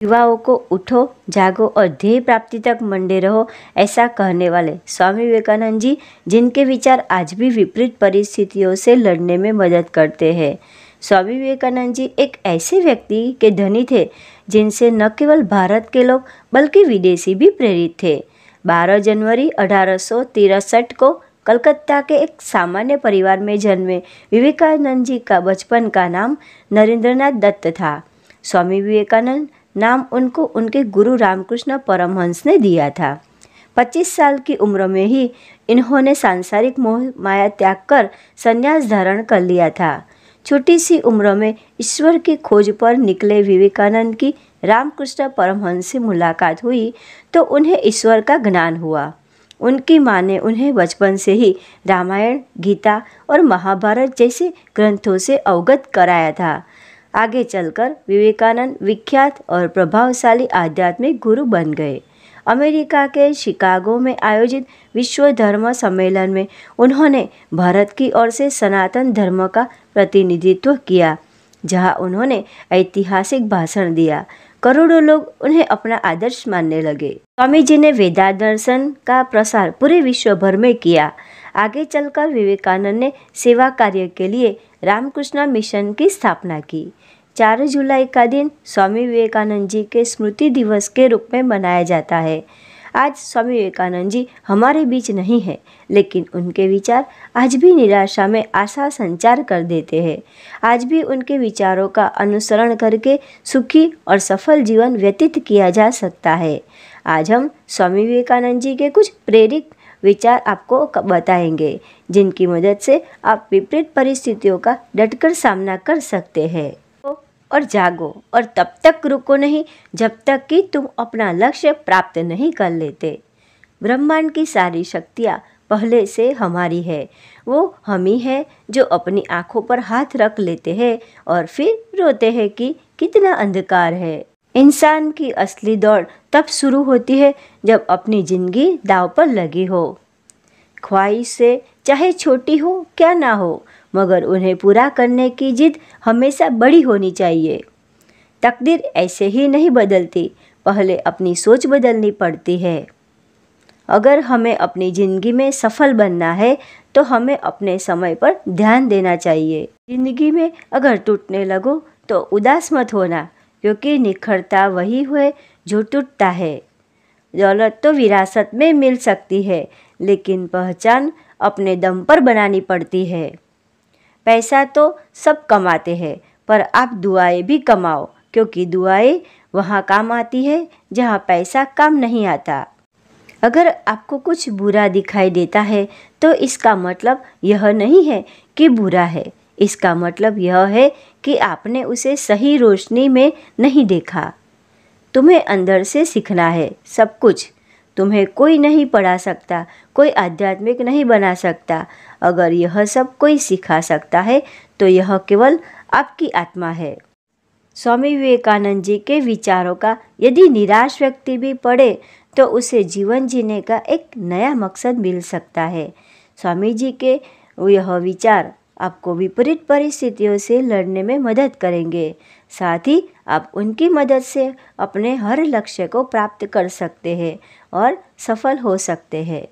युवाओं को उठो, जागो और ध्येय प्राप्ति तक मंडे रहो, ऐसा कहने वाले स्वामी विवेकानंद जी, जिनके विचार आज भी विपरीत परिस्थितियों से लड़ने में मदद करते हैं। स्वामी विवेकानंद जी एक ऐसे व्यक्ति के धनी थे जिनसे न केवल भारत के लोग बल्कि विदेशी भी प्रेरित थे। 12 जनवरी 1863 को कलकत्ता के एक सामान्य परिवार में जन्मे विवेकानंद जी का बचपन का नाम नरेंद्रनाथ दत्त था। स्वामी विवेकानंद नाम उनको उनके गुरु रामकृष्ण परमहंस ने दिया था। 25 साल की उम्र में ही इन्होंने सांसारिक मोह माया त्याग कर संन्यास धारण कर लिया था। छोटी सी उम्र में ईश्वर की खोज पर निकले विवेकानंद की रामकृष्ण परमहंस से मुलाकात हुई तो उन्हें ईश्वर का ज्ञान हुआ। उनकी माँ ने उन्हें बचपन से ही रामायण, गीता और महाभारत जैसे ग्रंथों से अवगत कराया था। आगे चलकर विवेकानंद विख्यात और प्रभावशाली आध्यात्मिक गुरु बन गए। अमेरिका के शिकागो में आयोजित विश्व धर्म सम्मेलन में उन्होंने भारत की ओर से सनातन धर्म का प्रतिनिधित्व किया, जहां उन्होंने ऐतिहासिक भाषण दिया। करोड़ों लोग उन्हें अपना आदर्श मानने लगे। स्वामी जी ने वेदांत दर्शन का प्रसार पूरे विश्व भर में किया। आगे चलकर विवेकानंद ने सेवा कार्य के लिए रामकृष्ण मिशन की स्थापना की। 4 जुलाई का दिन स्वामी विवेकानंद जी के स्मृति दिवस के रूप में मनाया जाता है। आज स्वामी विवेकानंद जी हमारे बीच नहीं है, लेकिन उनके विचार आज भी निराशा में आशा संचार कर देते हैं। आज भी उनके विचारों का अनुसरण करके सुखी और सफल जीवन व्यतीत किया जा सकता है। आज हम स्वामी विवेकानंद जी के कुछ प्रेरक विचार आपको बताएंगे, जिनकी मदद से आप विपरीत परिस्थितियों का डटकर सामना कर सकते हैं। और जागो और तब तक रुको नहीं जब तक कि तुम अपना लक्ष्य प्राप्त नहीं कर लेते। ब्रह्मांड की सारी शक्तियाँ पहले से हमारी है। वो हम ही है जो अपनी आँखों पर हाथ रख लेते हैं और फिर रोते हैं कि कितना अंधकार है। इंसान की असली दौड़ तब शुरू होती है जब अपनी जिंदगी दांव पर लगी हो। ख्वाहिशें चाहे छोटी हो क्या ना हो, मगर उन्हें पूरा करने की जिद हमेशा बड़ी होनी चाहिए। तकदीर ऐसे ही नहीं बदलती, पहले अपनी सोच बदलनी पड़ती है। अगर हमें अपनी ज़िंदगी में सफल बनना है तो हमें अपने समय पर ध्यान देना चाहिए। ज़िंदगी में अगर टूटने लगो तो उदास मत होना, क्योंकि निखरता वही है जो टूटता है। दौलत तो विरासत में मिल सकती है, लेकिन पहचान अपने दम पर बनानी पड़ती है। पैसा तो सब कमाते हैं, पर आप दुआएं भी कमाओ, क्योंकि दुआएं वहाँ काम आती है जहाँ पैसा काम नहीं आता। अगर आपको कुछ बुरा दिखाई देता है तो इसका मतलब यह नहीं है कि बुरा है। इसका मतलब यह है कि आपने उसे सही रोशनी में नहीं देखा। तुम्हें अंदर से सीखना है सब कुछ। तुम्हें कोई नहीं पढ़ा सकता, कोई आध्यात्मिक नहीं बना सकता। अगर यह सब कोई सिखा सकता है तो यह केवल आपकी आत्मा है। स्वामी विवेकानंद जी के विचारों का यदि निराश व्यक्ति भी पढ़े तो उसे जीवन जीने का एक नया मकसद मिल सकता है। स्वामी जी के यह विचार आपको विपरीत परिस्थितियों से लड़ने में मदद करेंगे। साथ ही आप उनकी मदद से अपने हर लक्ष्य को प्राप्त कर सकते हैं और सफल हो सकते हैं।